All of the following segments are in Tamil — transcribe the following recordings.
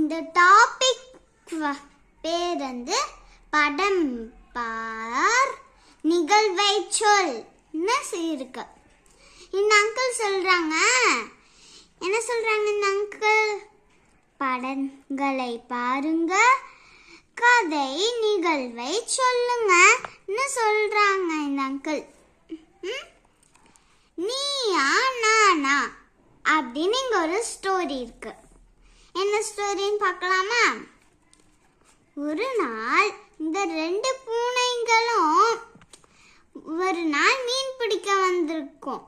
இந்த டாபிக் பேர் வந்து படம் பார் நிகழ்வை சொல் இருக்கு. இந்த அங்கிள் சொல்றாங்க, என்ன சொல்றாங்க இந்த அங்கிள்? படங்களை பாருங்க, கதை நிகழ்வை சொல்லுங்க சொல்றாங்க இந்த அங்கிள். நீயா நானா அப்படின்னு இங்க ஒரு ஸ்டோரி இருக்கு. என்ன ஸ்டோரின்னு பார்க்கலாமா? ஒரு நாள் இந்த ரெண்டு பூனைகளும் ஒரு நாள் மீன் பிடிக்க வந்திருக்கும்.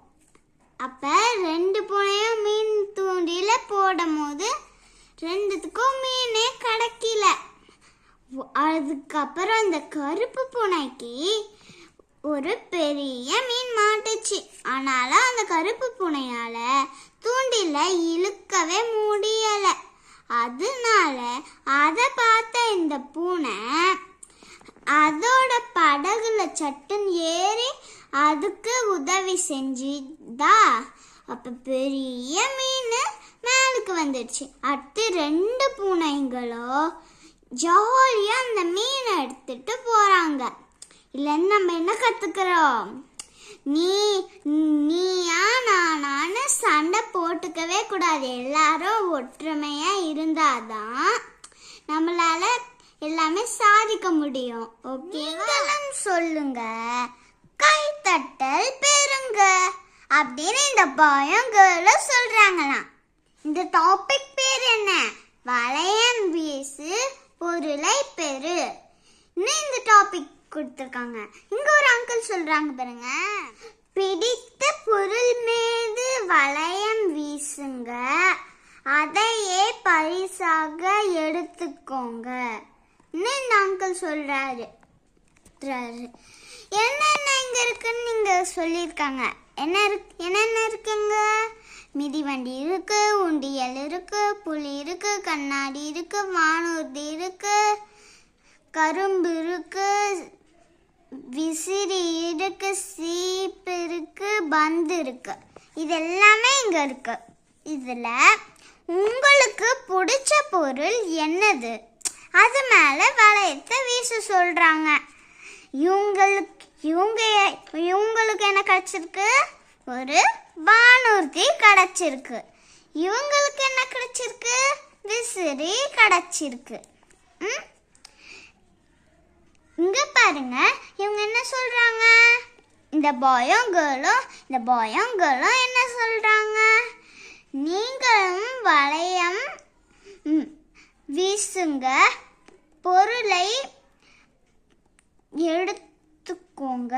அப்ப ரெண்டு பூனையும் மீன் தூண்டில போடும் போது ரெண்டுத்துக்கும் மீனே கிடைக்கல. அதுக்கப்புறம் இந்த கருப்பு பூனைக்கு ஒரு பெரிய மீன் மாட்டுச்சு. ஆனாலும் அந்த கருப்பு பூனையால தூண்டில இழுக்கவே முடியல. அதனால அதை பார்த்த இந்த பூனை அதோட படகுல சட்டுன்னு ஏறி அதுக்கு உதவி செஞ்சுதா. அப்ப பெரிய மீன் மேலுக்கு வந்துடுச்சு. அடுத்து ரெண்டு பூனைங்களும் ஜாலியா அந்த மீனை எடுத்துட்டு போறாங்க. இல்லைன்னு நம்ம என்ன கத்துக்கிறோம்? நீயா நானான்னு சண்டை போட்டுக்கவே கூடாது. எல்லாரும் ஒற்றுமையா இருந்தாதான் நம்மளால எல்லாமே சாதிக்க முடியும். ஓகேவா? சொல்லுங்க, கைத்தட்டல் பெறுங்க அப்படின்னு இந்த பாயும் கேர்ளும் சொல்றாங்களாம். இந்த டாபிக் பேர் என்ன? வளையம் வீசு, பொருளை பெறு. இந்த டாபிக் கொடுத்துருக்காங்க. இங்க ஒரு அங்கிள் சொல்றாங்க பாருங்க, பிடித்த பொருள் மீது வளையம் வீசுங்க, அதையே பரிசாக எடுத்துக்கோங்க. இந்த அங்கிள் சொல்றாரு. என்னென்ன இங்க இருக்குன்னு நீங்க சொல்லியிருக்காங்க. என்னென்ன இருக்குங்க? மிதிவண்டி இருக்கு, உண்டியல் இருக்கு, புலி இருக்கு, கண்ணாடி இருக்கு, வானூர்தி இருக்கு, கரும்பு இருக்கு, விசிறி இருக்கு, சீப்பு இருக்கு, பந்து இருக்கு. இது எல்லாமே இங்க இருக்கு. இதுல உங்களுக்கு பிடிச்ச பொருள் என்னது? அது மேல வளையத்தை வீச சொல்றாங்க. இவங்களுக்கு என்ன கிடைச்சிருக்கு? ஒரு வானூர்தி கிடைச்சிருக்கு. இவங்களுக்கு என்ன கிடைச்சிருக்கு? விசிறி கிடைச்சிருக்கு. இங்க பாருங்க, இவங்க என்ன சொல்றாங்க? இந்த பாயும் கேர்ளும் என்ன சொல்றாங்க? நீங்களும் வளையம் வீசுங்க, பொருளை எடுத்துக்கோங்க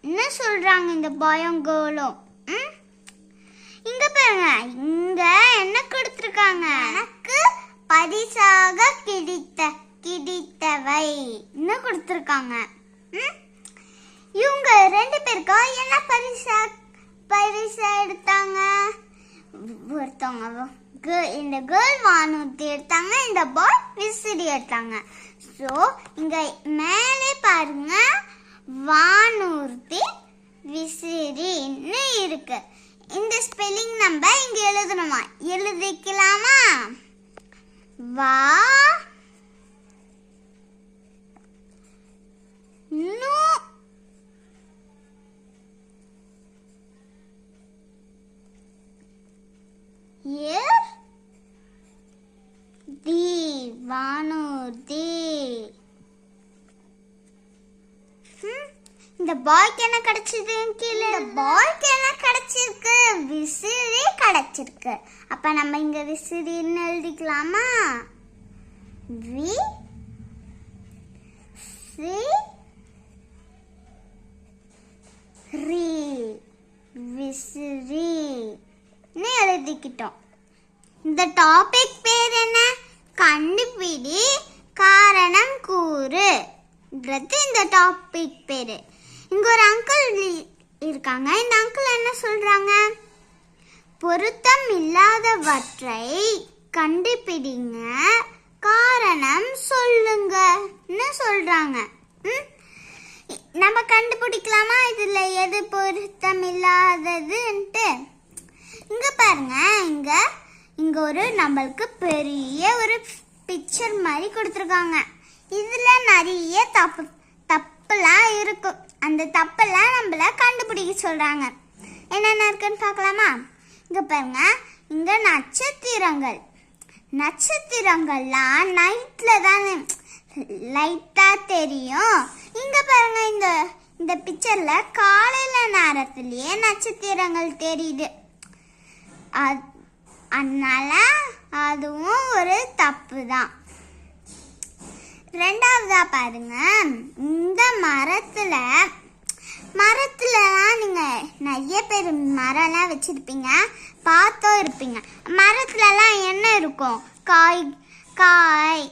என்ன சொல்றாங்க இந்த பாயும் கேர்ளும். இங்க பாருங்க, இங்க என்ன கொடுத்திருக்காங்க? எனக்கு பரிசாக கிடைத்தவை கொடுத்திருக்காங்க. இவங்க ரெண்டு பேருக்கும் என்ன பரிசா எடுத்தாங்க? ஒருத்தவங்க இந்த கேர்ள் வானூர்தி எடுத்தாங்க, இந்த பாய் விசிறி எடுத்தாங்க. ஸோ இங்க மேலே பாருங்க, வானூர்தி விசிறின்னு இருக்கு. இந்த ஸ்பெல்லிங் நம்ம இங்க எழுதணுமா? எழுதிக்கலாமா? வா நூ ஏர் தி வானூர்தி. இந்த பாய்க்கு என்ன கிடைச்சது? கீழே இந்த பாய்க்கு என்ன கிடைச்சிருக்கு? விசிறி கிடைச்சிருக்கு. அப்ப நம்ம இங்க விசிறின்னு எழுதிக்கலாமா? வி சி ரி விசிறி எழுதிக்கிட்டோம். இந்த டாபிக் பேர் என்ன? கண்டுபிடி, காரணம் கூறு. இந்த டாபிக் பேரு. இங்க ஒரு அங்கிள் இருக்காங்க. இந்த அங்கிள் என்ன சொல்றாங்க? பொருத்தம் இல்லாதவற்றை கண்டுபிடிங்க, காரணம் சொல்லுங்க சொல்றாங்க. நம்ம கண்டுபிடிக்கலாமா இதுல எது பொருத்தம் இல்லாததுன்ட்டு? இங்க பாருங்க, இங்க இங்க ஒரு நம்மளுக்கு பெரிய ஒரு பிக்சர் மாதிரி கொடுத்துருக்காங்க. இதுல நிறைய தப்புலாம் இருக்கு. அந்த தப்பெல்லாம் நம்மள கண்டுபிடிக்க சொல்றாங்க. என்னென்ன இருக்குன்னு பார்க்கலாமா? இங்க பாருங்க, இங்க நட்சத்திரங்கள்லாம் நைட்ல தானே லைட்டா தெரியும். இங்க பாருங்க, இந்த பிக்சர்ல காலையில நேரத்திலேயே நட்சத்திரங்கள் தெரியுது. அதனால அதுவும் ஒரு தப்பு தான். ரெண்டாவதா பாருங்க, இந்த மரத்துலலாம் நீங்க நிறைய பேர் மரம்லாம் வச்சிருப்பீங்க, பார்த்தோம் இருப்பீங்க. மரத்துலலாம் என்ன இருக்கும்? காய்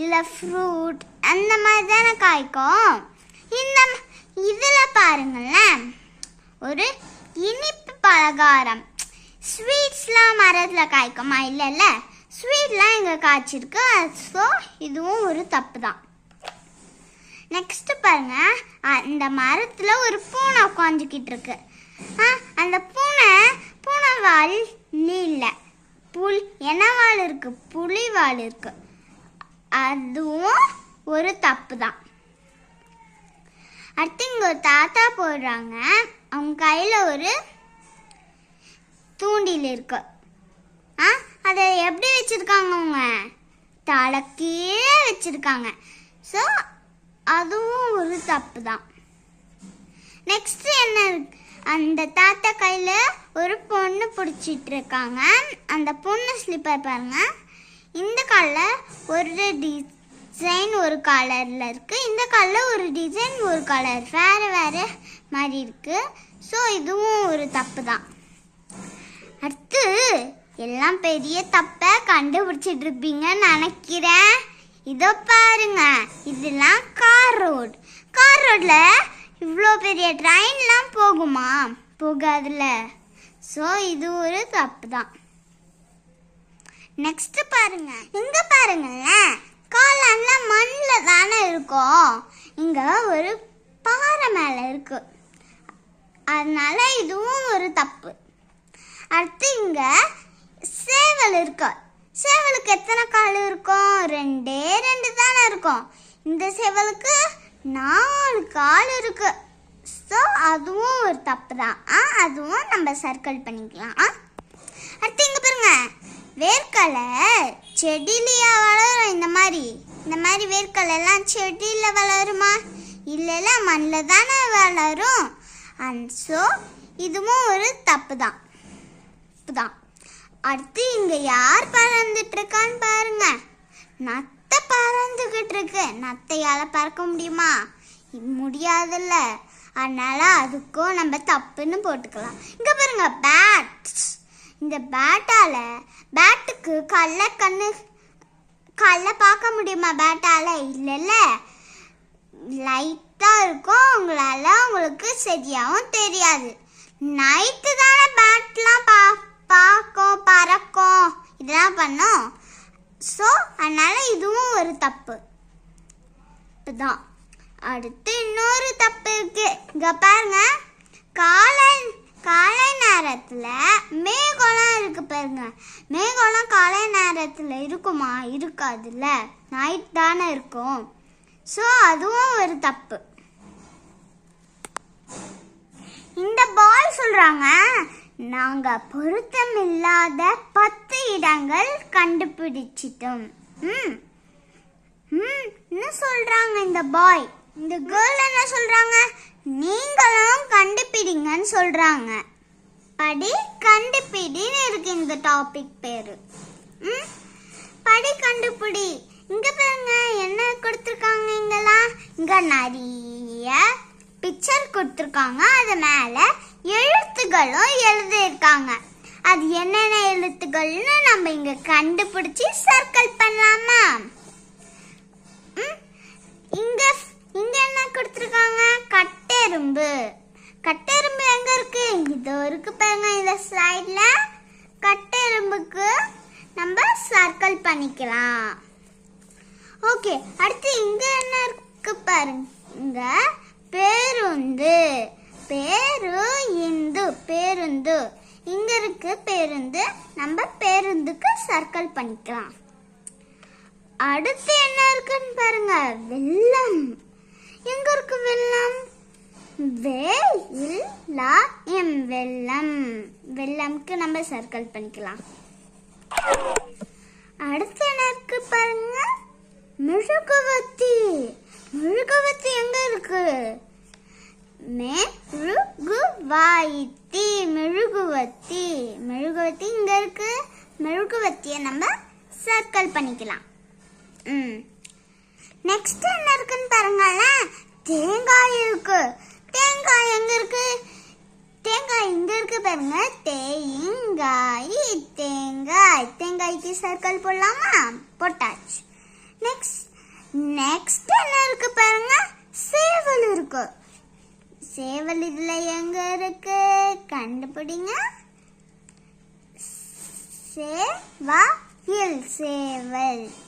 இல்லை ஃப்ரூட் அந்த மாதிரி தானே காய்க்கும். இதுல பாருங்களேன், ஒரு இனிப்பு பலகாரம் ஸ்வீட்ஸ்லாம் மரத்தில் காய்க்குமா? இல்லைல்ல, ஸ்வீட்லாம் இங்கே காய்ச்சிருக்கு. ஸோ இதுவும் ஒரு தப்பு தான். நெக்ஸ்ட் பாருங்க, இந்த மரத்தில் ஒரு பூனை உட்காந்துக்கிட்டு இருக்கு. அந்த பூனை வால் இல்லை, என்ன வால் இருக்கு? புலி வால் இருக்கு. அதுவும் ஒரு தப்பு தான். அடுத்து இங்க ஒரு தாத்தா போடுறாங்க. அவங்க கையில ஒரு தூண்டில் இருக்கு. அதை எப்படி வச்சிருக்காங்க? அவங்க தலைக்கீழே வச்சிருக்காங்க. ஸோ அதுவும் ஒரு தப்பு தான். நெக்ஸ்ட் என்ன? அந்த தாத்தா கையில ஒரு பொண்ணு பிடிச்சிட்டு இருக்காங்க. அந்த பொண்ணு ஸ்லிப்பர் பாருங்க, இந்த கலர் ஒரு டிசைன் ஒரு கலர்ல இருக்கு, இந்த கலர் ஒரு டிசைன் ஒரு கலர் வேற மாதிரி இருக்கு. ஸோ இதுவும் ஒரு தப்பு தான். அடுத்து எல்லாம் பெரிய தப்பை கண்டுபிடிச்சிட்டு இருப்பீங்கன்னு நினைக்கிறேன். இதோ பாருங்க, இதெல்லாம் கார் ரோட்ல இவ்வளோ பெரிய ட்ரெயின்லாம் போகுமா? போகாதுல்ல. ஸோ இது ஒரு தப்பு தான். நெக்ஸ்ட் பாருங்க, இங்க பாருங்களேன், காலெல்லாம் மண்ணில் தானே இருக்கும். இங்க ஒரு பாறை மேல இருக்கு. அதனால இதுவும் ஒரு தப்பு. அடுத்து இங்க சேவல் இருக்கு. சேவலுக்கு எத்தனை கால் இருக்கும்? ரெண்டே தானே இருக்கும். இந்த சேவலுக்கு 4 கால் இருக்கு. ஸோ அதுவும் ஒரு தப்பு தான். அதுவும் நம்ம சர்க்கிள் பண்ணிக்கலாம். அடுத்து இங்க பாருங்க, வேர்க்கடலை செடியிலையா வளரும்? இந்த மாதிரி வேர்க்கடலை எல்லாம் செடியில வளருமா? இல்லைல்ல, மண்ணில் தானே வளரும். ஸோ இதுவும் ஒரு தப்பு தான். அடுத்து இங்க யார் பறந்துட்டு இருக்கான்னு பாருங்க. நத்தை பறந்துகிட்டு இருக்கு. நத்தையால பறக்க முடியுமா? முடியாதுல்ல. அதனால அதுக்கும் நம்ம தப்புன்னு போட்டுக்கலாம். இங்க பாருங்க, இந்த பேட்டுக்கு கல்ல பார்க்க முடியுமா? பேட்டால இல்லைல்ல, லைட்டா இருக்கும். உங்களுக்கு சரியாவும் தெரியாது. நைட்டு தானே பேட்லாம் பார்க்கும், பறக்கும், இதெல்லாம் பண்ணும். ஸோ அதனால இதுவும் ஒரு தப்பு தான். அடுத்து இன்னொரு தப்பு இருக்கு. இங்க பாருங்க, காலை நேரத்துல மேகம்லாம் இருக்கு பாருங்க. மேகம்லாம் காலை நேரத்துல இருக்குமா? இருக்காதுல்ல, நைட் தானே இருக்கும். ஸோ அதுவும் ஒரு தப்பு. இந்த பாய் சொல்றாங்க, நாங்க பொருத்தமில்லாத 10 இடங்கள் கண்டுபிடிச்சிட்டோம். என்ன சொல்றாங்க இந்த பாய்? இந்த கேர்ள் என்ன சொல்றாங்க? நீங்களும் கண்டுபிடிங்கன்னு சொல்றாங்க. படி கண்டுபிடின்னு இருக்கு இந்த டாபிக் பேரு. படி கண்டுபிடி. இங்க பாருங்க, என்ன கொடுத்துருக்காங்க? இங்க நிறைய பிக்சர் கொடுத்துருக்காங்க. அது மேல எழுத்துகளும் எழுதியிருக்காங்க. அது என்னென்ன எழுத்துக்கள்னு நம்ம இங்க கண்டுபிடிச்சு சர்க்கிள் பண்ணலாமா? இங்க என்ன கொடுத்துருக்காங்க? கட்டெரும்பு. கட்டெரும்பு எங்க இருக்கு? இதோ இருக்கு பாருங்க, இந்த ஸ்லைட்ல. கட்டெரும்புக்கு நம்ம சர்க்கிள் பண்ணிக்கலாம். ஓகே, அடுத்து இங்க என்ன இருக்கு பாருங்க. இங்க பேருந்து. பேருந்து இங்க இருக்கு. பேருந்து, நம்ம பேருந்துக்கு சர்க்கிள் பண்ணிக்கலாம். அடுத்து என்ன இருக்குன்னு பாருங்க, வெள்ளம். எங்க இருக்கு வெள்ளம்? வெள்ளம். வெள்ளம்க்கு நம்ம சர்க்கிள் பண்ணிக்கலாம். அடுத்து என்ன இருக்கு பாருங்க, மெழுகுவர்த்தி. மெழுகுவர்த்தி எங்க இருக்கு? மெழுகுவர்த்தி. மெழுகுவர்த்தி. மெழுகுவர்த்தி இங்க இருக்கு. மெழுகுவர்த்தியை நம்ம சர்க்கிள் பண்ணிக்கலாம். நெக்ஸ்ட் என்ன இருக்குன்னு பாருங்களேன், தேங்காய் இருக்கு. தேங்காய் எங்க இருக்கு? தேங்காய் இங்க இருக்கு பாருங்க, தேங்காய். தேங்காய். தேங்காய்க்கு சர்க்கிள் போடலாமா? போட்டாச்சு. நெக்ஸ்ட் என்ன இருக்கு பாருங்க, சேவல் இருக்கு. சேவல் இதுல எங்க இருக்கு? கண்டுபிடிங்க. சேவல்.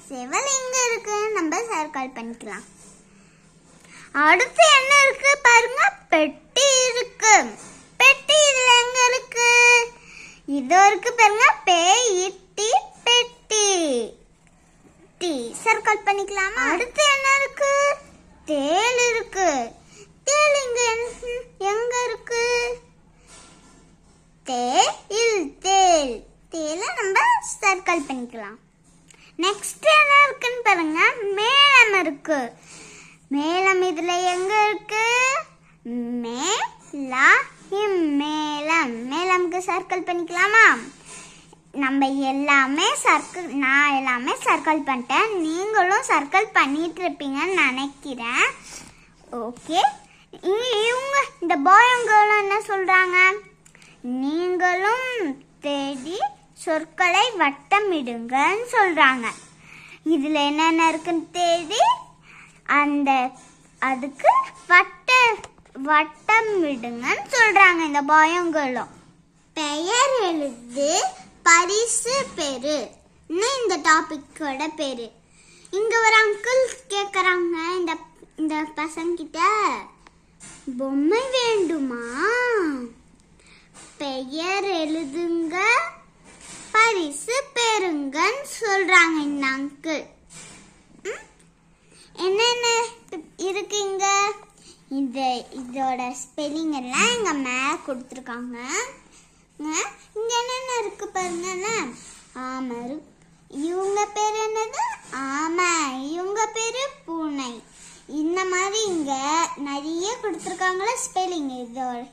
சேவல் எங்க இருக்கு? நம்ம சர்க்கிள் பண்ணிக்கலாம். அடுத்து என்ன இருக்கு பாருங்க, பெட்டி இருக்கு. பெட்டி இதுல எங்க இருக்கு? இது இருக்கு பாருங்க, பெட்டி. சர்க்கிள் பண்ணிக்கலாமா? அடுத்து என்ன இருக்கு? தேல் இருக்கு. தேல் இங்க எங்க இருக்கு? தேல். தேலை நம்ம சர்க்கிள் பண்ணிக்கலாம். நெக்ஸ்ட் என்ன இருக்குன்னு பாருங்க, மேளம் இருக்கு. மேளம் இதுல எங்க இருக்கு? மேளம்க்கு சர்க்கிள் பண்ணிக்கலாமா? நம்ம எல்லாமே நான் எல்லாமே சர்க்கிள் பண்ணிட்டேன். நீங்களும் சர்க்கிள் பண்ணிட்டு இருப்பீங்கன்னு நினைக்கிறேன். ஓகே, இவங்க இந்த பாயங்களும் என்ன சொல்றாங்க, நீங்களும் தேடி சொற்களை வட்டமிடுங்கன்னு சொல்றாங்க. இதுல என்னென்ன இருக்குன்னு தேடி அதுக்கு வட்டமிடுங்கன்னு சொல்றாங்க இந்த பாயங்களும். பெயர் எழுது பரிசு பெறு இந்த டாபிக்கோட பேரு. இங்க ஒரு அங்கிள் கேக்குறாங்க இந்த பசங்க கிட்ட, பொம்மை வேண்டுமா? பெயர் எழுதுங்க பரிசு பெறுங்கன்னு சொல்றாங்க இந்த அங்கிள். என்னென்ன இருக்குங்க? இதோட ஸ்பெல்லிங் எல்லாம் இங்க மேல கொடுத்துருக்காங்க. இங்க என்னென்ன இருக்கு பாருங்க. ஆமா, இவங்க பேரு என்னது? ஆமா, இவங்க பேரு பூனை. இந்த மாதிரி இங்க நிறைய கொடுத்துருக்காங்களா ஸ்பெல்லிங்.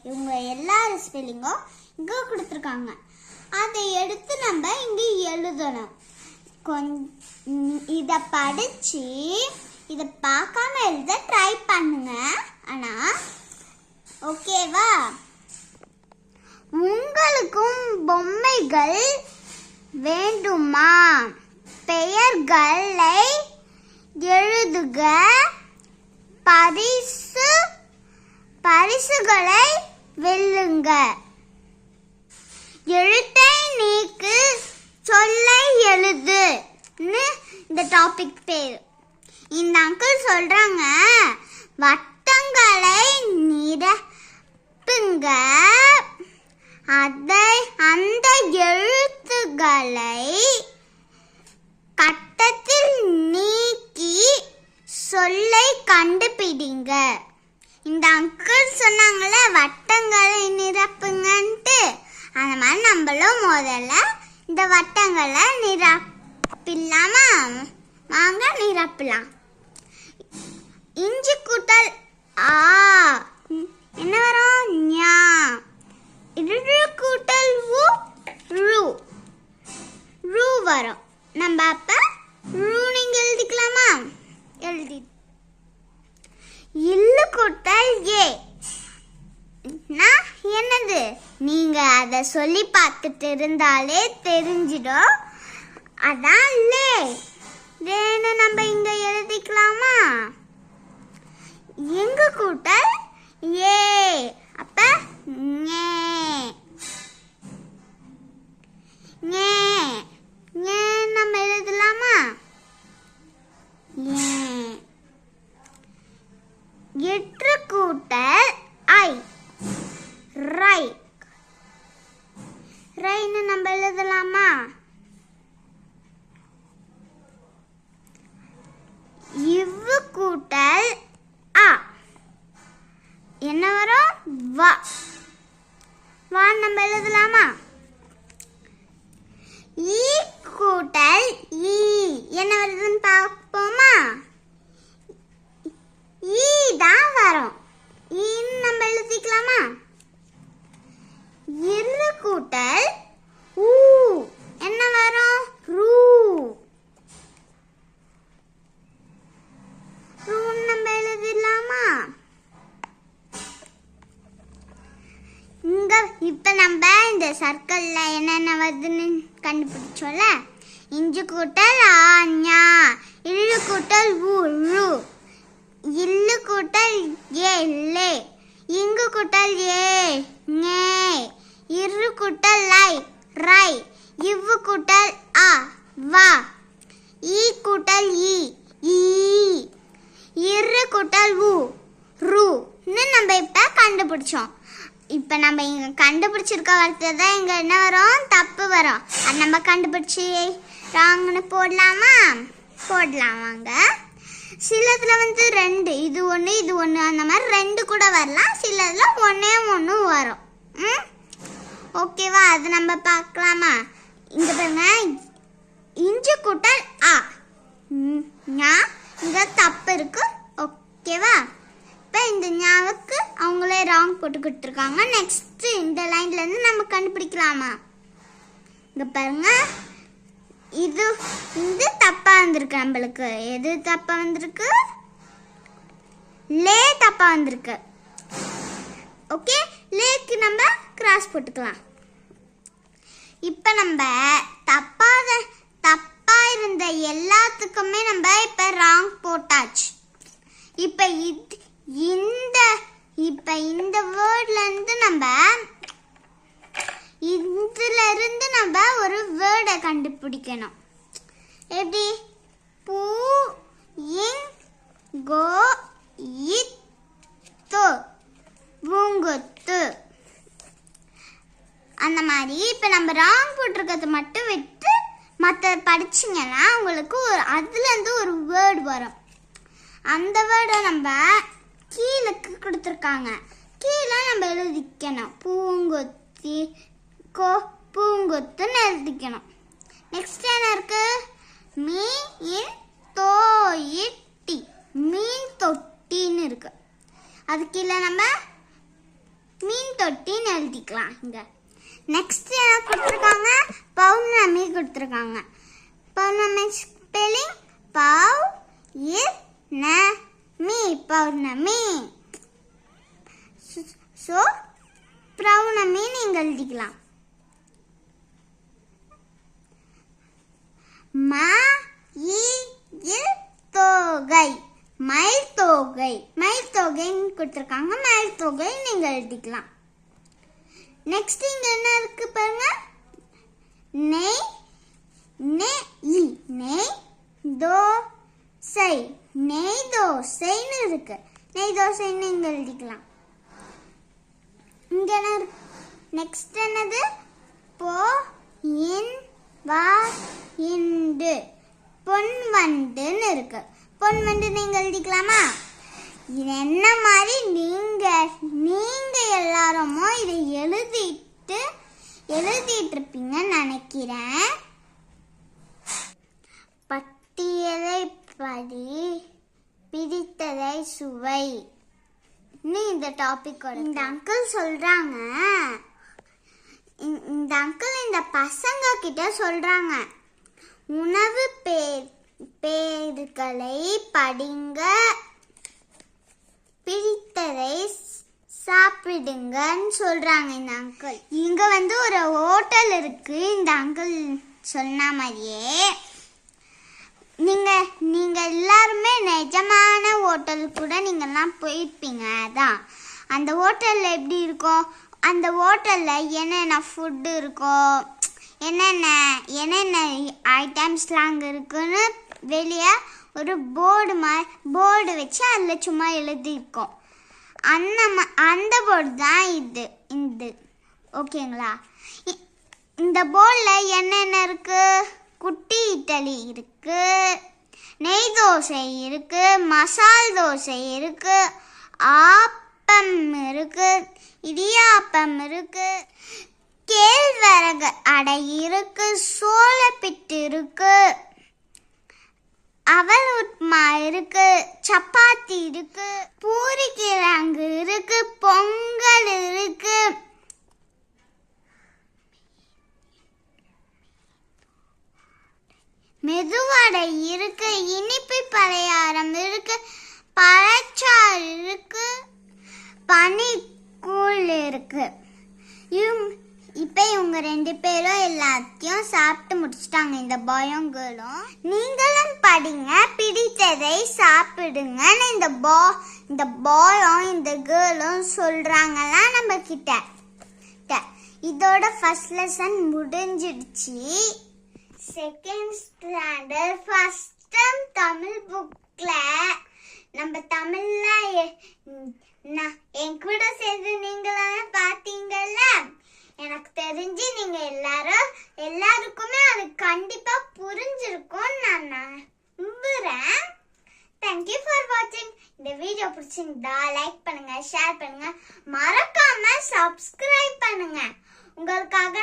இவங்க எல்லாரும் ஸ்பெல்லிங்கும் இங்க கொடுத்துருக்காங்க. அதை எடுத்து நம்ம இங்க எழுதணும். இத படிச்சு இத பார்க்காம எழுத ட்ரை பண்ணுங்க. ஆனா ஓகேவா? உங்களுக்கும் பொம்மைகள் வேண்டுமா? பெயர்களை எழுதுக. பரிசுகளை வெல்லுங்க. எழுத்தை நீக்கு, சொல்லை எழுது. இந்த டாபிக் பேர். இந்த அங்கிள் சொல்றாங்க, வட்டங்களை நிரப்புங்க. அந்த எழுத்துக்களை கட்டத்தில் நீக்கி சொல்லை கண்டுபிடிங்க. இந்த அங்கிள் சொன்னாங்கல்ல வட்டங்களை நிரப்புங்கன்ட்டு, அந்த மாதிரி நம்மளும் முதல்ல இந்த வட்டங்களை நிரப்பிடலாமா? வாங்க நிரப்பலாம். இஞ்சி கூட்டல் ஆ என்ன வரும்? ஞா. இரு கூட்டல் உ ரு ரு வரும். நம்ம அப்ப ரு நீங்க எழுதிக்கலாமா? எழுதி. இல்லு கூட்டல் ஏ என்னது? நீங்க அத சொல்லி பார்த்துட்டு இருந்தாலே தெரிஞ்சிடும். அதான் லே. வேணு நம்ம இங்க எழுதிக்கலாமா? எங்க கூட்டல் ஏ. அப்ப ஞே. நம்ம எழுதலாமா? எட்டு கூட்டல் ஐ. ரை. ரைன்னு நம்ம எழுதலாமா? என்ன வரும்? வா. வா நம்ம எழுதலாமா? ஈ கூட்டல் ஈ என்ன வருதுன்னு பார்ப்போமா? ஈ தான் வரும். ஈன்னு நம்ம எழுதிக்கலாமா? இரு கூட்டல் ஊ என்ன வரும்? ரூ. ரூன்னு நம்ம எழுதிடலாமா? இங்க இப்ப நம்ம இந்த சர்க்கிள்ல என்னென்ன வருதுன்னு கண்டுபிடிச்சோம்ல. இஞ்சு கூட்டல் ஆஞா, இழு கூட்டல் ஊழு, இல்லு கூட்டல் ஏ, இங்கு கூட்டல் ஏ, இரு கூட்டல் லை, ரை, இவ்வு கூட்டல் ஆ, வா, ஈ கூட்டல் ஈ, இரு கூட்டல் ஊ, ரூன்னு நம்ம இப்ப கண்டுபிடிச்சோம். இப்போ நம்ம இங்கே கண்டுபிடிச்சிருக்க வார்த்தை தான் இங்கே என்ன வரும்? தப்பு வரும். அது நம்ம கண்டுபிடிச்சி ராங்னு போடலாமா? போடலாம் வாங்க. சிலதில் வந்து 2 இது ஒன்று இது ஒன்று அந்த மாதிரி 2 கூட வரலாம். சிலதில் 1 வரும். ஓகேவா? அது நம்ம பார்க்கலாமா? இங்கே பாருங்க, இஞ்சு கூட்டல் ஆ, இங்கே தப்பு இருக்கு. ஓகேவா? இப்போ இந்த ஞாவுக்கு அவங்களே ராங் போட்டுக்கிட்டு இருக்காங்க. நெக்ஸ்ட் இந்த லைன்ல இருந்து நம்ம கண்டுபிடிக்கலாமா? இங்க பாருங்க, இது தப்பா வந்திருக்கு. நம்மளுக்கு எது தப்பா வந்திருக்கு? லே தப்பா வந்திருக்கு. ஓகே, லேக்கு நம்ம கிராஸ் போட்டுக்கலாம். இப்போ நம்ம தப்பா இருந்த எல்லாத்துக்குமே நம்ம இப்போ ராங் போட்டாச்சு. இப்போ இந்த வேர்ட்ல இருந்து நம்ம ஒரு வேர்டை கண்டுபிடிக்கணும். எப்படி? பூ இங் கோ இத்து பூங்குத்து அந்த மாதிரி. இப்போ நம்ம ராங் போட்டிருக்கிறது மட்டும் விட்டு மற்ற படிச்சிங்கன்னா உங்களுக்கு அதுலேருந்து ஒரு வேர்டு வரும். அந்த வேர்டை நம்ம கீழே கொடுத்துருக்காங்க. கீழே நம்ம எழுதிக்கணும். பூங்கொத்தி பூங்கொத்துன்னு எழுதிக்கணும். நெக்ஸ்ட் என்ன இருக்கு? மீன் தோயிட்டி, மீன் தொட்டின்னு இருக்கு. அது கீழே நம்ம மீன் தொட்டின்னு எழுதிக்கலாம். இங்க நெக்ஸ்ட் என்ன கொடுத்துருக்காங்க? பௌர்ணமி கொடுத்துருக்காங்க. பௌர்ணமி ஸ்பெல்லிங் பவ் இர் ந மீ, பௌர்ணமி. ஸோ பௌர்ணமி நீங்கள் எழுதிக்கலாம். தொகை, மயில் தொகை, மயில் தொகைன்னு கொடுத்துருக்காங்க. மயில் தொகை நீங்கள் எழுதிக்கலாம். நெக்ஸ்ட் இங்க என்ன இருக்கு பாருங்க? நெய் நெய் தோசை, நெய் தோசைன்னு இருக்கு. நெய் தோசைன்னு இங்க எழுதிக்கலாம். இங்க என்ன இருக்கு? நெக்ஸ்ட் என்னது? போ இன் வா இண்டு, பொன் வண்டுன்னு இருக்கு. பொன் வண்டு நீங்க எழுதிக்கலாமா? இது என்ன மாதிரி நீங்க எல்லாருமோ இதை எழுதிட்டு இருப்பீங்கன்னு நினைக்கிறேன். பட்டியலை படி பிடித்ததை சுவை இந்த டாபிக். இந்த அங்கிள் சொல்றாங்க, இந்த அங்கிள் இந்த பசங்க கிட்ட சொல்றாங்க, உணவு பேர்களை படிங்க, பிடித்ததை சாப்பிடுங்கன்னு சொல்றாங்க இந்த அங்கிள். இங்க வந்து ஒரு ஹோட்டல் இருக்கு. இந்த அங்கிள் சொன்ன மாதிரியே நீங்க எல்லாருமே நிஜமான ஹோட்டல் கூட நீங்கெல்லாம் போயிருப்பீங்க. அதான் அந்த ஹோட்டல்ல எப்படி இருக்கும்? அந்த ஹோட்டல்ல என்னென்ன ஃபுட்டு இருக்கோ, என்னென்ன ஐட்டம்ஸ்லாம் அங்கே இருக்குன்னு வெளியே ஒரு போர்டு வச்சு அதில் சும்மா எழுதியிருக்கோம். அந்த போர்டு தான் இது. ஓகேங்களா? இந்த போர்டில் என்னென்ன இருக்கு? குட்டி இட்லி இருக்கு, நெய் தோசை இருக்கு, மசால் தோசை இருக்கு, ஆப்ப அப்பம் இருக்கு, இடியாப்பம் இருக்கு, கேழ்வரகு அடை இருக்கு, சோளப்பிட்டு இருக்கு, அவல் உப்புமா இருக்கு, சப்பாத்தி இருக்கு, பூரி கிழங்கு இருக்கு, பொங்கல் இருக்கு, மெதுவடை இருக்கு, இனிப்பு பலகாரம் இருக்கு, பழச்சாறு இருக்கு, பனிக்கூழ் இருக்கு. இப்ப இவங்க 2 பேரும் எல்லாத்தையும் சாப்பிட்டு முடிச்சிட்டாங்க, இந்த பாயங்களும். நீங்களும் படிங்க, பிடித்ததை சாப்பிடுங்க. இந்த பாயும் இந்த கேர்ளும் சொல்றாங்களா நம்ம கிட்ட. இதோட ஃபர்ஸ்ட் லெசன் முடிஞ்சிடுச்சு. Second standard first time Tamil புக்ல நம்ம தமிழ்ல என் கூட சேர்ந்து நீங்களாம் பார்த்தீங்கல்ல. எனக்கு தெரிஞ்சு நீங்க எல்லாருக்குமே அது கண்டிப்பா புரிஞ்சிருக்கும் நான் நம்புறேன். தேங்க்யூ ஃபார் வாட்சிங். இந்த வீடியோ பிடிச்சிருந்தா லைக் பண்ணுங்க, ஷேர் பண்ணுங்க, மறக்காம சப்ஸ்கிரைப் பண்ணுங்க. உங்களுக்காக